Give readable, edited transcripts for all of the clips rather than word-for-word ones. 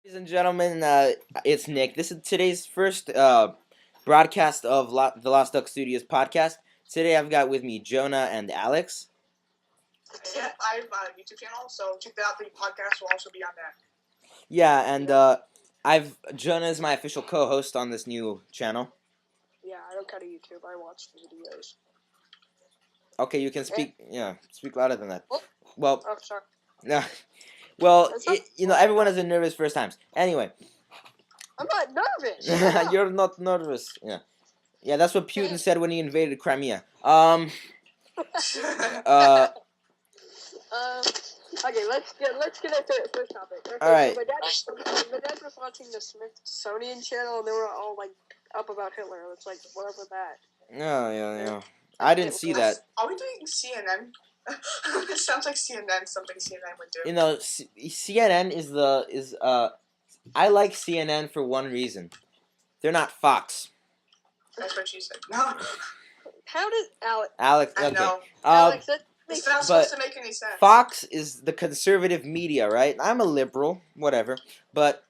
Ladies and gentlemen, it's Nick. This is today's first broadcast of the Lost Duck Studios podcast. Today I've got with me Jonah and Alex. Yeah, I have a YouTube channel, so check that out. The podcast will also be on that. Yeah, and Jonah is my official co-host on this new channel. Yeah, I don't cut to YouTube. I watch the videos. Okay, you can speak. Yeah, speak louder than that. Oh. Well, Oh, sorry. no. Well, That's everyone has been nervous first times. Anyway, I'm not nervous. you're not nervous. Yeah, that's what Putin said when he invaded Crimea. Okay, let's get into the first topic. Okay, All right. So my dad was watching the Smithsonian channel, and they were all like up about Hitler. It's like, what up with that? Yeah. I didn't see that. Are we doing CNN? It sounds like CNN. Something CNN would do. You know, CNN is I like CNN for one reason. They're not Fox. That's what you said. No. How does Alex? Alex, I okay. know. Alex, It's not supposed to make any sense. Fox is the conservative media, right? I'm a liberal, whatever. But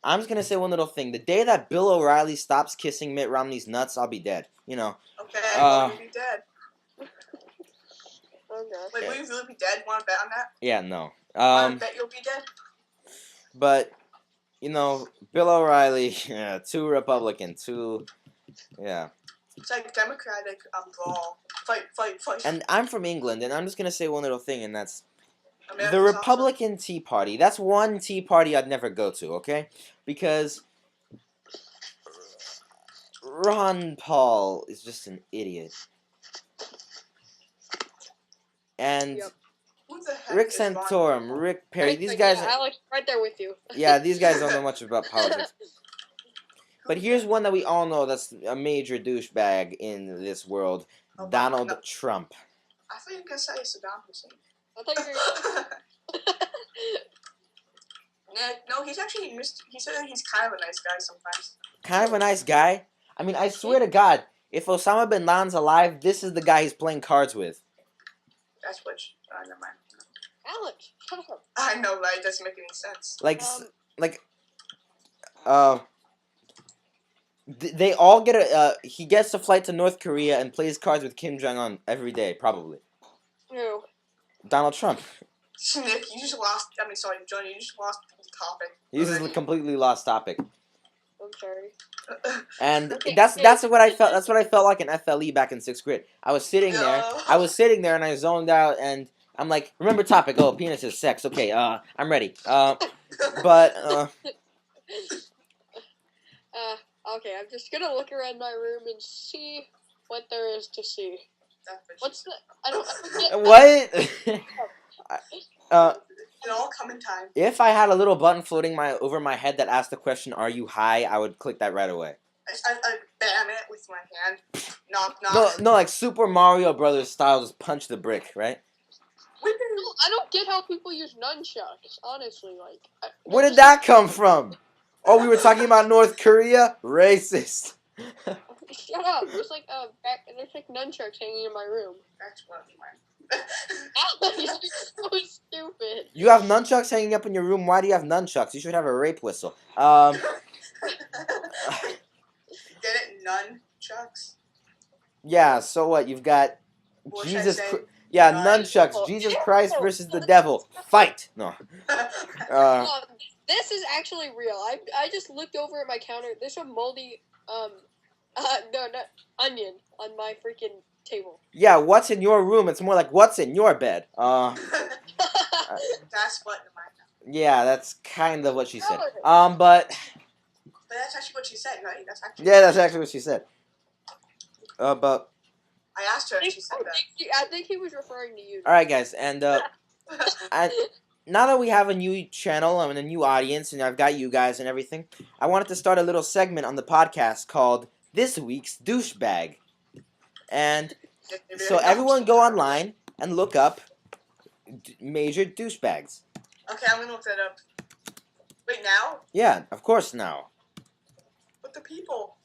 I'm just gonna say one little thing. The day that Bill O'Reilly stops kissing Mitt Romney's nuts, I'll be dead. You know. Okay, well, you'll be dead. Okay. Wait, will you really be dead? Want to bet on that? Yeah, no. Want to bet you'll be dead? But you know, Bill O'Reilly, yeah, too Republican, yeah. It's like Democratic brawl. Fight. And I'm from England, and I'm just gonna say one little thing, and that's America's the Republican Tea Party. That's one Tea Party I'd never go to, okay? Because Ron Paul is just an idiot. And Yep. Who the heck Rick is Ron Santorum, Paul? Rick Perry, these guys... Yeah, Alex, right there with you. Yeah, these guys don't know much about politics. But here's one that we all know that's a major douchebag in this world. Donald Trump. I thought you were going to say Saddam Hussein. I thought you were No, he's actually, he said that he's kind of a nice guy sometimes. Kind of a nice guy? I mean, I swear to God, if Osama bin Laden's alive, this is the guy he's playing cards with. That's what, never mind. Alex, shut up. I know, right? It doesn't make any sense. They all get he gets a flight to North Korea and plays cards with Kim Jong-un every day, probably. Who? Donald Trump. Nick, you just lost, Johnny, you just lost the topic. This is a completely lost topic. I'm sorry. And Okay, that's what I felt. That's what I felt like in FLE back in 6th grade. I was sitting there, and I zoned out, and I'm like, remember topic? Oh, penis is sex. Okay, I'm ready. Okay, I'm just gonna look around my room and see what there is to see. What's the? I don't. What? It'll all come in time. If I had a little button floating over my head that asked the question, "Are you high?" I would click that right away. I bam it with my hand. Knock. No, like Super Mario Brothers style, just punch the brick, right? I don't get how people use nunchucks. Honestly, like. Where did that come from? Oh, we were talking about North Korea? Racist. Shut up! There's like nunchucks hanging in my room. That's what mine. Alex, you're so stupid. You have nunchucks hanging up in your room. Why do you have nunchucks? You should have a rape whistle. Get it? Nunchucks? Yeah, so what? You've got Jesus Christ. Yeah, nunchucks. Jesus Christ versus the devil. Fight! No. This is actually real. I just looked over at my counter. There's a moldy, not onion on my freaking table. Yeah, what's in your room? It's more like what's in your bed. That's what in my house. Yeah, that's kind of what she said. But that's actually what she said, right? That's actually what she said. But I asked her and she said that. I think he was referring to you. All right, guys, and now that we have a new channel and a new audience, and I've got you guys and everything, I wanted to start a little segment on the podcast called This Week's Douchebag. And so everyone go online and look up major douchebags. Okay, I'm gonna look that up. Wait, now? Yeah, of course now. But the people!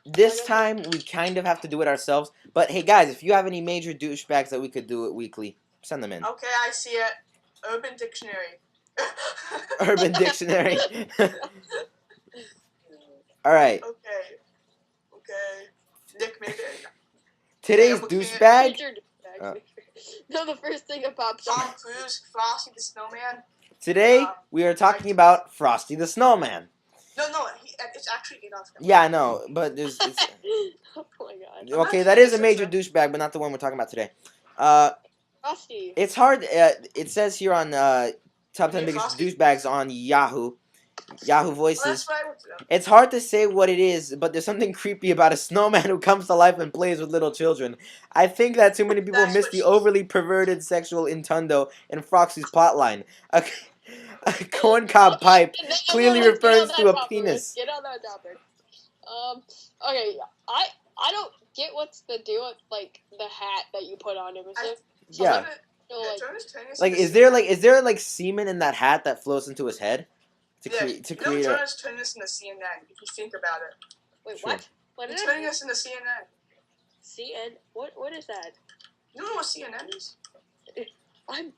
This time, we kind of have to do it ourselves. But hey, guys, if you have any major douchebags that we could do it weekly, send them in. Okay, I see it. Urban Dictionary. Urban Dictionary. All right. Okay. Nick made it. Today's Okay, douchebag. Picture douchebag. No, the first thing that pops Tom up. Cruise, Frosty the Snowman. Today we are talking about Frosty the Snowman. No, it's actually Adolf Hitler. Yeah, I know, but it's Oh my god. okay. That is a major douchebag, but not the one we're talking about today. Frosty. It's hard. It says here on top 10 biggest douchebags on Yahoo Voices. That's what I would do. It's hard to say what it is, but there's something creepy about a snowman who comes to life and plays with little children. I think that too many people That's miss what the she overly perverted sexual innuendo in Froxy's plotline. A corncob pipe clearly Let's get on refers that to a topic. penis. Get on that topic. Okay, I don't get what's the deal with like the hat that you put on him. Is it? Yeah. So, Like, is there like semen in that hat that flows into his head to Yeah, create Turner's turning us into CNN. If you think about it, wait, Sure. what? What he's did I turning us into CNN. CN? What is that? You don't know what CNN is? I'm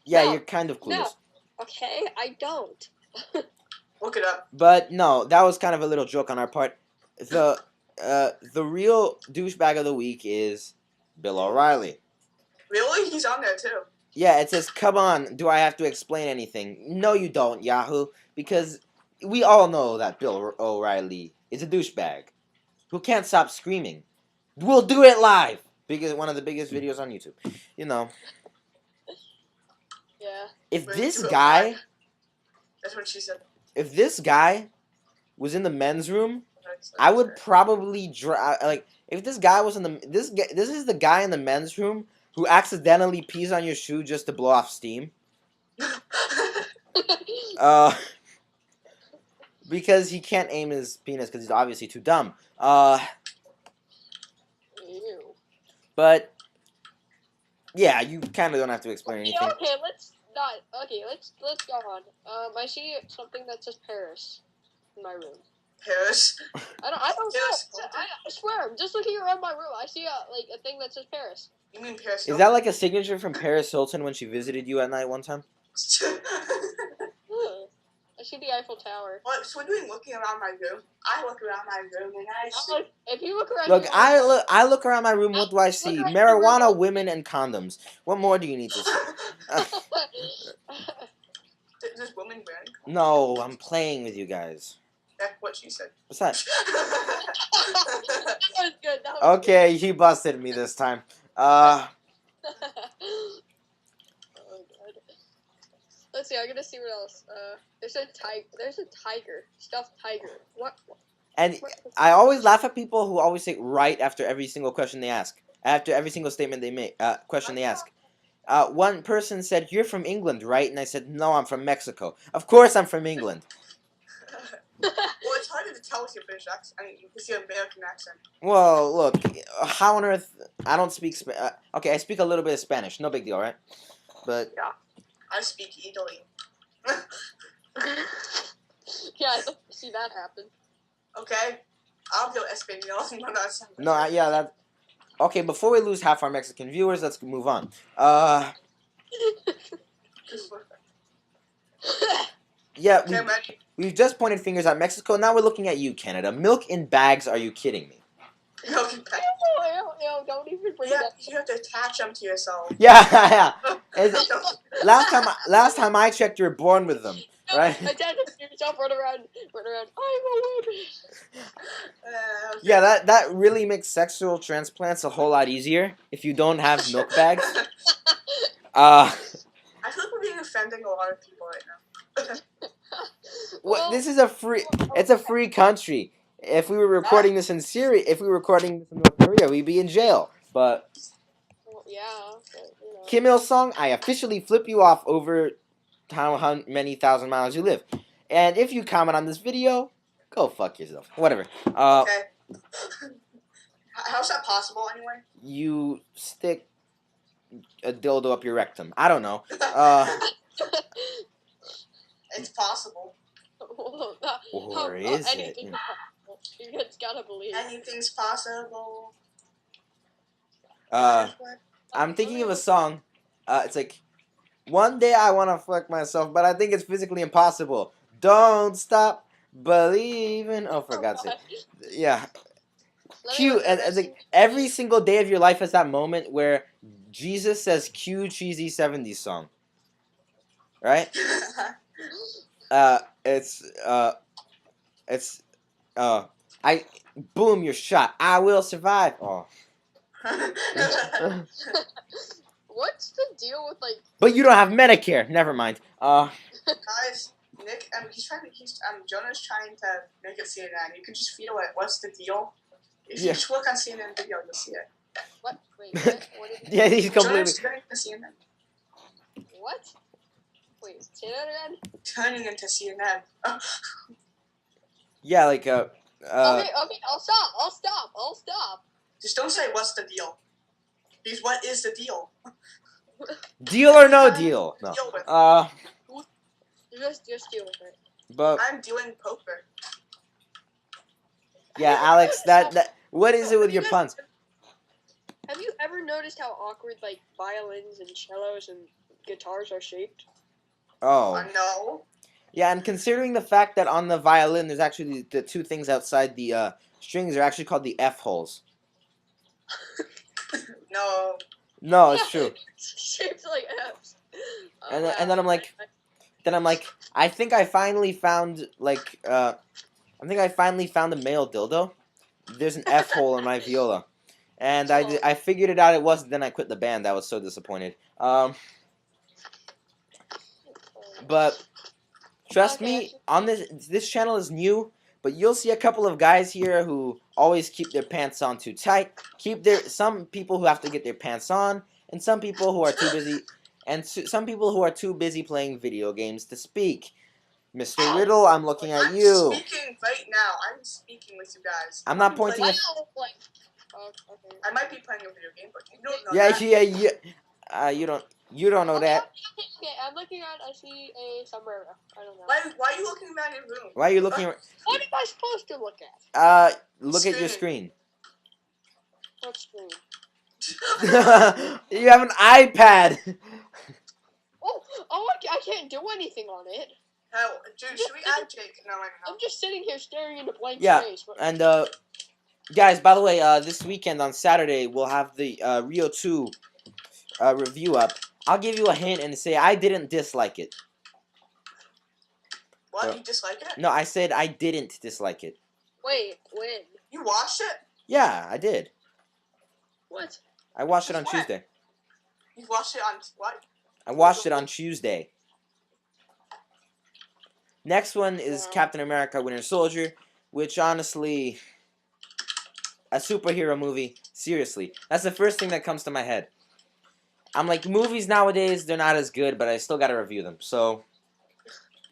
Yeah, No, you're kind of clueless. no. Okay. I don't. Look it up. But no, that was kind of a little joke on our part. The real douchebag of the week is Bill O'Reilly. Really? He's on there too. Yeah, it says, "Come on, do I have to explain anything?" No, you don't, Yahoo, because we all know that Bill O'Reilly is a douchebag who can't stop screaming. We'll do it live because one of the biggest videos on YouTube. You know, Yeah. if We'll this do it guy, live. That's what she said. if this guy was in the men's room, I would probably like if this guy was in the this is the guy in the men's room who accidentally pees on your shoe just to blow off steam. Because he can't aim his penis because he's obviously too dumb. Ew. But yeah, you kind of don't have to explain anything. Okay, let's not. Okay, let's go on. I see something that says Paris in my room. Paris. I don't Paris know. I swear, I'm just looking around my room. I see a thing that says Paris. You mean Paris? Is that like a signature from Paris Hilton when she visited you at night one time? I see the Eiffel Tower. What? So when you're looking around my room, I look around my room and I see. If you look around, Look, your room, I look around my room. What do I see? Look around your room. Marijuana, women, and condoms. What more do you need to see? There's women wearing. No, I'm playing with you guys. That's what she said. What's that? That was good. That was Okay, he busted me this time. good. Oh god. Let's see. I'm gonna see what else. There's a tiger. Stuffed tiger. What? And I always laugh at people who always say right after every single question they ask. After every single statement they make, question they ask. One person said, "You're from England, right?" And I said, "No, I'm from Mexico." Of course I'm from England. Well, it's harder to tell with your British accent. I mean, with your American accent. Well, look, how on earth? I don't speak okay, I speak a little bit of Spanish. No big deal, right? But I speak Italy. Yeah, I don't see that happen. Okay, I'll do Espanol. no, yeah, that. Okay, before we lose half our Mexican viewers, let's move on. Yeah, Okay, I'm ready. we've just pointed fingers at Mexico. Now we're looking at you, Canada. Milk in bags? Are you kidding me? Okay. Ew, don't even bring that. You have to attach them to yourself. Yeah. Last time I checked, you were born with them, right? Attach it to yourself, run around. I'm a woman. Okay. Yeah, that really makes sexual transplants a whole lot easier if you don't have milk bags. I feel like we're being offending a lot of people right now. Well, this is it's a free country. If we were recording this in Syria, if we were recording this in North Korea, we'd be in jail. But Well, yeah. But, you know. Kim Il Sung, I officially flip you off over how many thousand miles you live. And if you comment on this video, go fuck yourself. Whatever. Okay. How's that possible anyway? You stick a dildo up your rectum. I don't know. It's possible. Or is it? Anything is possible. You just gotta believe. Anything's possible. I'm thinking of a song. It's like, One day I want to fuck myself, but I think it's physically impossible. Don't stop believing. Oh, for God's sake. Yeah. Cue, every single day of your life has that moment where Jesus says cue cheesy 70s song. Right? It's I boom, you're shot. I will survive. Oh. What's the deal with like? But you don't have Medicare. Never mind. Guys, Nick, Jonah's trying to make it CNN. You can just feel it. What's the deal? If you just look on CNN video, you'll see it. What? Wait, what? Yeah, he's completely. Jonah's turning into CNN. What? Wait, say that again. Turning into CNN. Yeah, like Okay, I'll stop. Just don't say what's the deal. Because what is the deal? Deal or no deal? No. Deal with. Just deal with it. But I'm doing poker. yeah, Alex, that what is it with your puns? Have you ever noticed how awkward like violins and cellos and guitars are shaped? Oh. No. Yeah, and considering the fact that on the violin there's actually the two things outside the strings are actually called the F holes. No. No, it's true. Shaped like F's. And then I'm like, I think I finally found a male dildo. There's an F hole in my viola, and I figured it out. It wasn't. Then I quit the band. I was so disappointed. But trust me, on this channel is new, but you'll see a couple of guys here who always keep their pants on too tight. Some people who have to get their pants on, and some people who are too busy. And some people who are too busy playing video games to speak. Mr. Riddle, I'm looking at you. I'm speaking right now. I'm speaking with you guys. I'm not pointing at... Okay. I might be playing a video game, but you don't know yeah, that. You don't know that. Okay, I'm looking around. I see a sombrero. I don't know. Why are you looking around your room? Why are you looking... What am I supposed to look at? Look at your screen. What screen? You have an iPad. I can't do anything on it. Hell, dude, should we add Jake? No, I'm just sitting here staring into blank space. And guys, by the way, this weekend on Saturday we'll have the Rio 2 review up. I'll give you a hint and say I didn't dislike it. What? You dislike it? No, I said I didn't dislike it. Wait, when? You watched it? Yeah, I did. What? I watched it on Tuesday. You watched it on what? I watched it on Tuesday. Next one is Captain America Winter Soldier, which honestly, a superhero movie, seriously. That's the first thing that comes to my head. I'm like, movies nowadays, they're not as good, but I still gotta review them, so.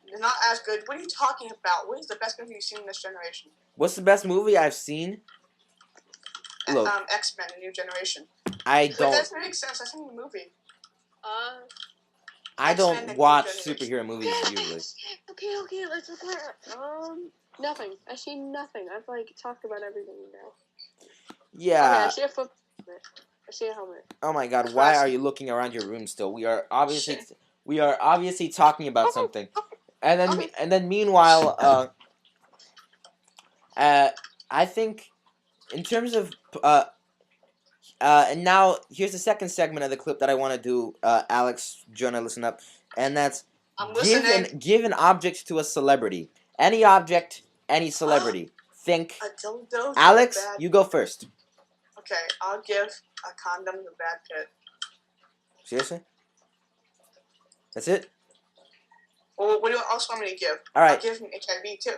They're not as good. What are you talking about? What is the best movie you've seen in this generation? What's the best movie I've seen? Look. X-Men, A New Generation. I don't. Wait, that doesn't make sense. That's not a movie. I don't watch superhero movies usually. Okay, let's look at nothing. I see nothing. I've talked about everything now. Yeah. Okay, I see a foot. I see a helmet. Oh my God! Why are you looking around your room still? We are obviously talking about something, and then meanwhile, I think in terms of and now here's the second segment of the clip that I want to do. Alex, Jonah, listen up, and that's give an object to a celebrity. Any object, any celebrity. Think. A dildo. Alex, you go first. Okay, I'll give a condom to Brad Pitt. Seriously? That's it? Well, what do you else want me to give? All right. I'll give him HIV too.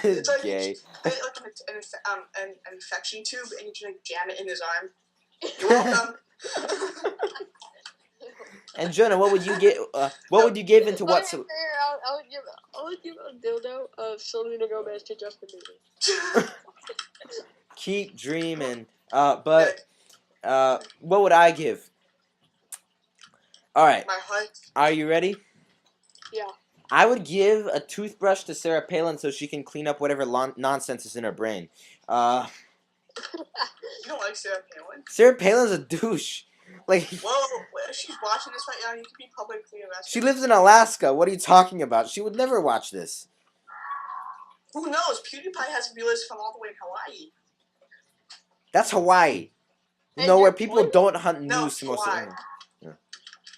It's like, gay. An infection tube, and you can jam it in his arm. You're welcome. And Jonah, what would you give? What would you give into what? I would give a dildo of Selena Gomez to Justin Bieber. Keep dreaming. But what would I give? All right. My heart. Are you ready? Yeah. I would give a toothbrush to Sarah Palin so she can clean up whatever nonsense is in her brain. You don't like Sarah Palin? Sarah Palin's a douche. Like, Well, if she's watching this right now, you can be publicly arrested. she lives in Alaska. What are you talking about? She would never watch this. Who knows? PewDiePie has viewers from all the way in Hawaii. That's Hawaii. And Where your people point- don't hunt No, moose most of the Hawaii. time.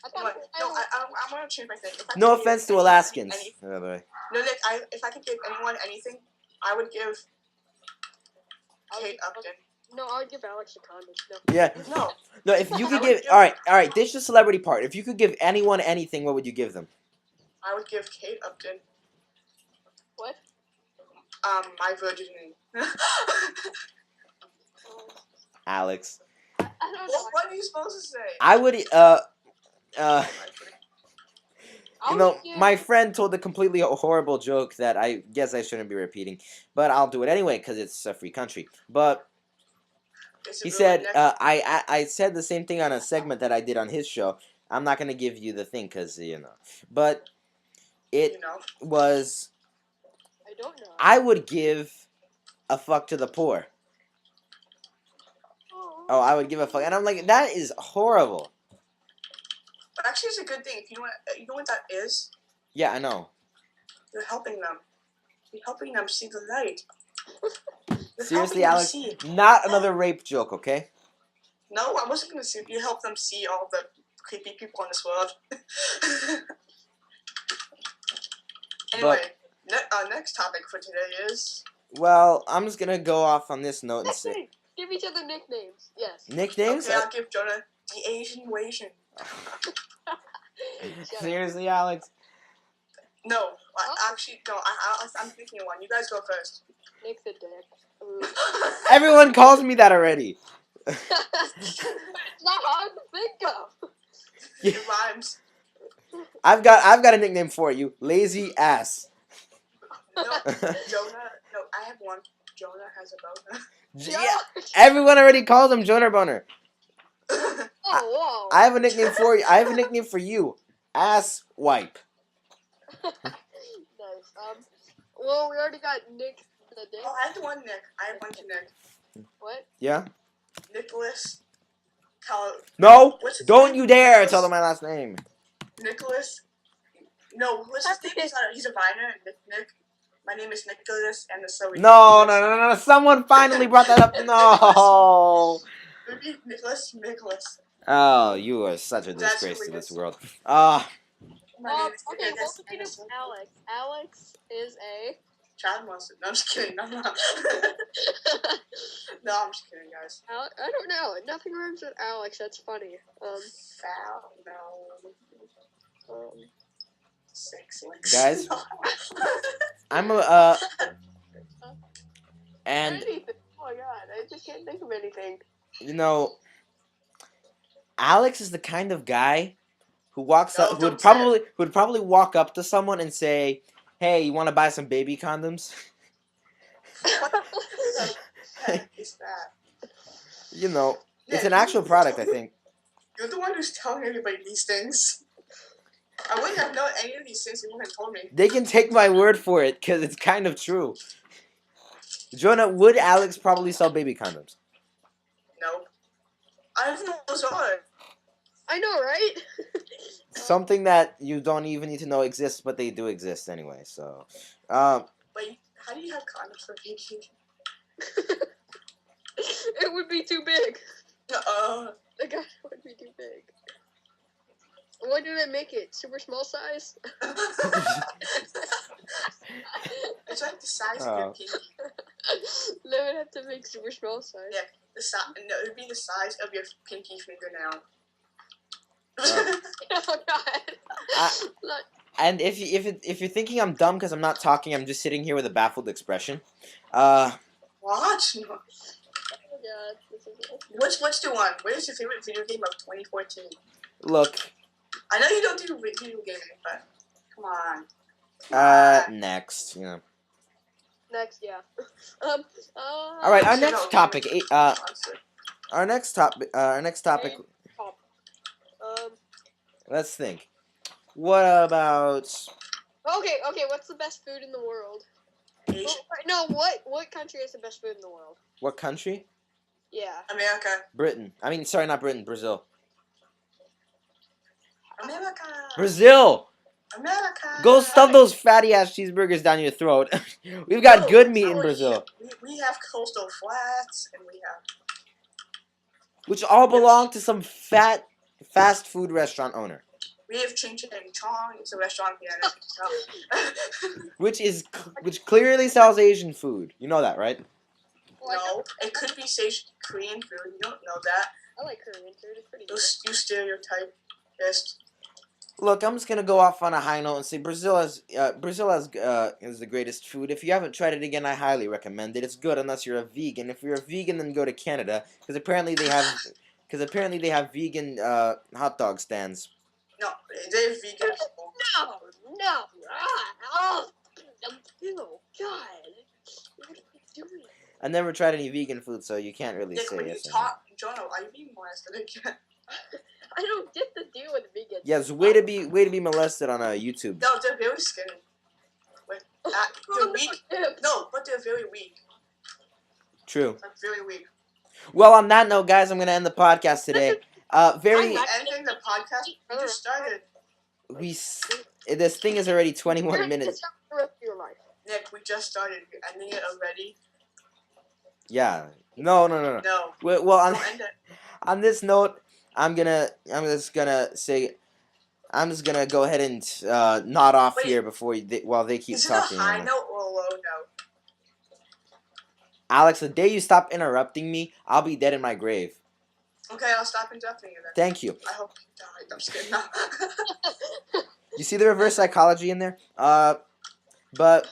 I thought Anyway, no, I'm gonna change my thing. If I No could give offense to anyone Alaskans. any- By the way. no, Nick. If I could give anyone anything, I would give Kate Upton. No, I would give Alex a condom. No. Yeah. No, If you I could would give, give- all right. This is the celebrity part. If you could give anyone anything, what would you give them? I would give Kate Upton What? my virginity. Alex. I don't know. What are you supposed to say? I would. I You know, would give- my friend told a completely horrible joke that I guess I shouldn't be repeating, but I'll do it anyway because it's a free country. But Is it he really said, Nick? I said the same thing on a segment that I did on his show. I'm not gonna give you the thing because but it You know. was. I don't know. I would give a fuck to the poor. Oh, I would give a fuck, and I'm like, that is horrible. But actually, it's a good thing. If you know what that is? Yeah, I know. You're helping them. You're helping them see the light. You're Seriously, helping them Alex, see. not another rape joke, okay? No, I wasn't gonna see. You help them see all the creepy people in this world. Anyway, next topic for today is Well, I'm just gonna go off on this note and say Nicknames. Give each other nicknames. Yes. nicknames. okay. I'll give Jonah the Asian Wasian. Seriously, Alex. No, actually, no. I'm thinking of one. You guys go first. Nick the dick. Ooh. Everyone calls me that already. It's not hard to think of. It rhymes. I've got a nickname for you, lazy ass. No, Jonah. No, I have one. Jonah has a boner. Yeah, everyone already calls him Jonah Boner. Oh, whoa. I have a nickname for you. I have a nickname for you, ass wipe. Nice. Well, we already got Nick the dick. Oh, I have one Nick. I have one to Nick. What? Yeah. Nicholas. No, What's his don't name? you dare Nicholas- tell them my last name. Nicholas. No, what's his name? He's a viner. Nick. My name is Nicholas, and so No. Someone finally brought that up. No. Maybe Nicholas. Oh, you are such a That's disgrace who to it this is. world. My name is Okay, Nicholas, what would you and do for Alex? Alex is a... child molester. No, I'm just kidding. I'm not. No, I'm just kidding, guys. I don't know. Nothing rhymes with Alex. That's funny. Foul. No. Sexy. Guys? I'm a and Anything. Oh my god, I just can't think of anything. Alex is the kind of guy who walks No, up, who don't would say probably walk up to someone and say, "Hey, you want to buy some baby condoms?" What the heck is that? It's Yeah, an actual product, I think. You're the one who's telling everybody these things. I wouldn't have known any of these things if you hadn't told me. They can take my word for it because it's kind of true. Jonah, would Alex probably sell baby condoms? Nope. I don't know what those are. I know, right? Something that you don't even need to know exists, but they do exist anyway. So, Wait, how do you have condoms for baby? It would be too big. The guy would be too big. Why did I make it? Super small size? It's like the size of Oh. your pinky. They would have to make super small size. Yeah. No, it would be the size of your pinky fingernail. Oh god. Look, and if you're thinking I'm dumb because I'm not talking, I'm just sitting here with a baffled expression. What? oh god. This is Let's do one. What is your favorite video game of 2014? Look, I know you don't do video gaming, but come on. next, next, yeah. All right, our So next no, topic. Monster. Our next topic. Let's think. What about? Okay, what's the best food in the world? Asian. No, what country has the best food in the world? What country? Yeah. America. Britain. I mean, sorry, not Britain. Brazil. America. Brazil. America. Go stuff those fatty ass cheeseburgers down your throat. We've got No, good that's meat not in what Brazil, we have coastal flats, and we have. which all belong to some fat fast food restaurant owner, We have Ching Ching Chong. It's a restaurant here. which clearly sells Asian food. You know that, right? No, it could be Korean food. You don't know that. I like Korean food. It's pretty You, good. you stereotypist. Look, I'm just gonna go off on a high note and say Brazil is the greatest food. If you haven't tried it again, I highly recommend it. It's good unless you're a vegan. If you're a vegan, then go to Canada because apparently they have vegan hot dog stands. No, they have vegan people. No. Oh, ew, God. What are you doing? I never tried any vegan food, so you can't really Nick, say when you yes. or no. talk, Jonah, are you being molested again? I don't get the deal with vegans. Yes, way to be molested on YouTube. No, they're very skinny. Wait, they're weak. No, but they're very weak. True. Like very weak. Well, on that note, guys, I'm gonna end the podcast today. Very. I'm ending the podcast. We just started. This thing is already 21 You're minutes. gonna the rest of your life. Nick, we just started. You're ending it already. Yeah. No. No. Well, Don't end it. on this note, I'm just gonna go ahead and nod off Wait. here while they keep Is it talking. a high note or a low note? Alex, the day you stop interrupting me, I'll be dead in my grave. Okay, I'll stop interrupting you then. Thank you. I hope you died. I'm just kidding. No. You see the reverse psychology in there? But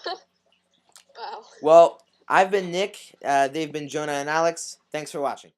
Wow. well, I've been Nick. They've been Jonah and Alex. Thanks for watching.